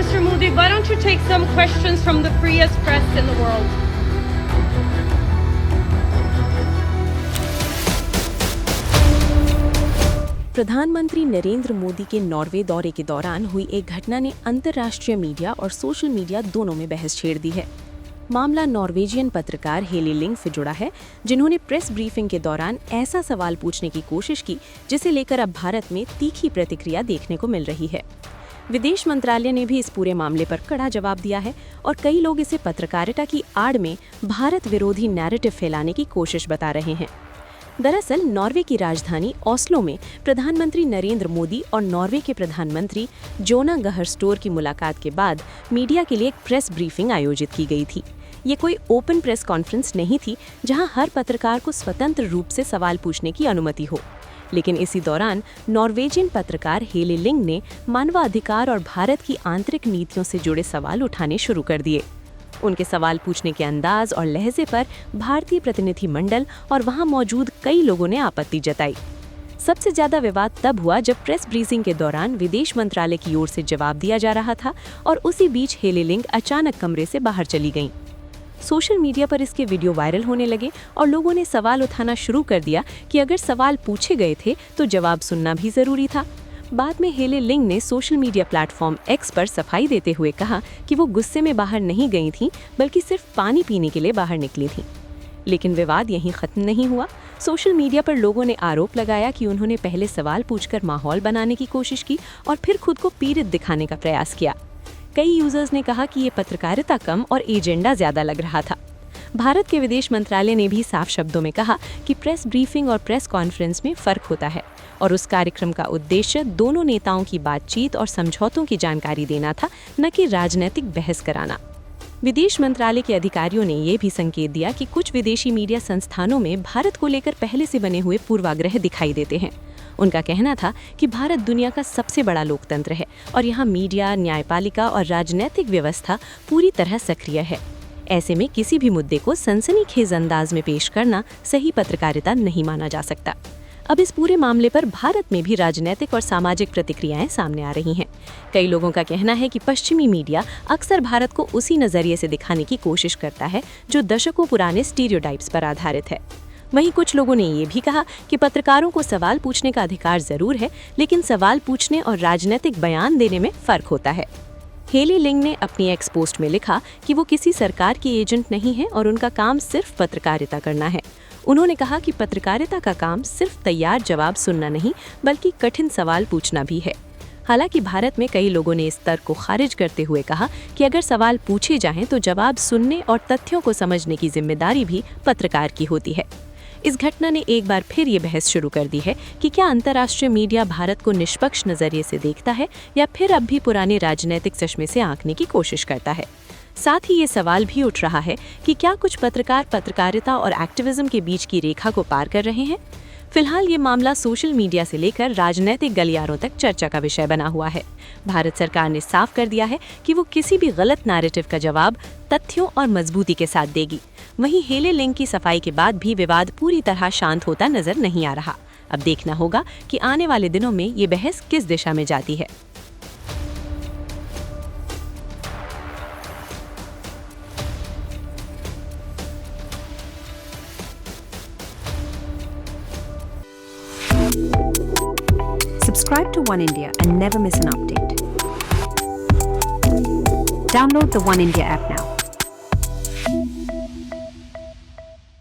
Mr. Modi, why don't you take some questions from the freest press in the world? प्रधानमंत्री नरेंद्र मोदी के Norway दौरे के दौरान हुई एक घटना ने अंतर्राष्ट्रीय मीडिया और सोशल मीडिया दोनों में बहस छेड़ दी है। मामला नॉर्वेजियन पत्रकार हेली लिंग से जुड़ा है, जिन्होंने प्रेस ब्रीफिंग के दौरान ऐसा सवाल पूछने की कोशिश की जिसे लेकर अब भारत में तीखी प्रतिक्रिया देखने को मिल रही है। विदेश मंत्रालय ने भी इस पूरे मामले पर कड़ा जवाब दिया है और कई लोग इसे पत्रकारिता की आड़ में भारत विरोधी नैरेटिव फैलाने की कोशिश बता रहे हैं। दरअसल नॉर्वे की राजधानी ओस्लो में प्रधानमंत्री नरेंद्र मोदी और नॉर्वे के प्रधानमंत्री जोना गहर स्टोर की मुलाकात के बाद मीडिया के लिए एक प्रेस ब्रीफिंग आयोजित की गई थी। ये कोई ओपन प्रेस कॉन्फ्रेंस नहीं थी जहां हर पत्रकार को स्वतंत्र रूप से सवाल पूछने की अनुमति हो, लेकिन इसी दौरान नॉर्वेजियन पत्रकार हेली लिंग ने मानवाधिकार और भारत की आंतरिक नीतियों से जुड़े सवाल उठाने शुरू कर दिए। उनके सवाल पूछने के अंदाज और लहजे पर भारतीय प्रतिनिधि मंडल और वहां मौजूद कई लोगों ने आपत्ति जताई। सबसे ज्यादा विवाद तब हुआ जब प्रेस ब्रीफिंग के दौरान विदेश मंत्रालय की ओर से जवाब दिया जा रहा था और उसी बीच हेली लिंग अचानक कमरे से बाहर चली गईं। सोशल मीडिया पर इसके वीडियो वायरल होने लगे और लोगों ने सवाल उठाना शुरू कर दिया कि अगर सवाल पूछे गए थे तो जवाब सुनना भी जरूरी था। बाद में हेली लिंग ने सोशल मीडिया प्लेटफॉर्म एक्स पर सफाई देते हुए कहा कि वो गुस्से में बाहर नहीं गई थीं, बल्कि सिर्फ पानी पीने के लिए बाहर निकली थीं। लेकिन विवाद यहीं खत्म नहीं हुआ। सोशल मीडिया पर लोगों ने आरोप लगाया कि उन्होंने पहले सवाल पूछकर माहौल बनाने की कोशिश की और फिर खुद को पीड़ित दिखाने का प्रयास किया। कई यूजर्स ने कहा कि ये पत्रकारिता कम और एजेंडा ज्यादा लग रहा था। भारत के विदेश मंत्रालय ने भी साफ शब्दों में कहा कि प्रेस ब्रीफिंग और प्रेस कॉन्फ्रेंस में फर्क होता है और उस कार्यक्रम का उद्देश्य दोनों नेताओं की बातचीत और समझौतों की जानकारी देना था, न कि राजनीतिक बहस कराना। विदेश मंत्रालय के अधिकारियों ने ये भी संकेत दिया कि कुछ विदेशी मीडिया संस्थानों में भारत को लेकर पहले से बने हुए पूर्वाग्रह दिखाई देते हैं। उनका कहना था कि भारत दुनिया का सबसे बड़ा लोकतंत्र है और यहाँ मीडिया, न्यायपालिका और राजनीतिक व्यवस्था पूरी तरह सक्रिय है। ऐसे में किसी भी मुद्दे को सनसनीखेज अंदाज में पेश करना सही पत्रकारिता नहीं माना जा सकता। अब इस पूरे मामले पर भारत में भी राजनीतिक और सामाजिक प्रतिक्रियाएं सामने आ रही हैं। कई लोगों का कहना है कि पश्चिमी मीडिया अक्सर भारत को उसी नजरिए से दिखाने की कोशिश करता है जो दशकों पुराने स्टीरियोटाइप्स पर आधारित है। वहीं कुछ लोगों ने ये भी कहा कि पत्रकारों को सवाल पूछने का अधिकार जरूर है, लेकिन सवाल पूछने और राजनीतिक बयान देने में फर्क होता है। हेली लिंग ने अपनी एक्स पोस्ट में लिखा कि वो किसी सरकार की एजेंट नहीं है और उनका काम सिर्फ पत्रकारिता करना है। उन्होंने कहा कि पत्रकारिता का काम सिर्फ तैयार जवाब सुनना नहीं, बल्कि कठिन सवाल पूछना भी है। हालांकि भारत में कई लोगों ने इस तर्क को खारिज करते हुए कहा कि अगर सवाल पूछे जाएं तो जवाब सुनने और तथ्यों को समझने की जिम्मेदारी भी पत्रकार की होती है। इस घटना ने एक बार फिर ये बहस शुरू कर दी है कि क्या अंतर्राष्ट्रीय मीडिया भारत को निष्पक्ष नजरिए से देखता है या फिर अब भी पुराने राजनीतिक चश्मे से आंकने की कोशिश करता है। साथ ही ये सवाल भी उठ रहा है कि क्या कुछ पत्रकार पत्रकारिता और एक्टिविज्म के बीच की रेखा को पार कर रहे हैं। फिलहाल ये मामला सोशल मीडिया से लेकर राजनीतिक गलियारों तक चर्चा का विषय बना हुआ है। भारत सरकार ने साफ कर दिया है कि वो किसी भी गलत नैरेटिव का जवाब तथ्यों और मजबूती के साथ देगी। वहीं हेली लिंग की सफाई के बाद भी विवाद पूरी तरह शांत होता नजर नहीं आ रहा। अब देखना होगा कि आने वाले दिनों में ये बहस किस दिशा में जाती है। Subscribe to One India and never miss an update. Download the One India app now.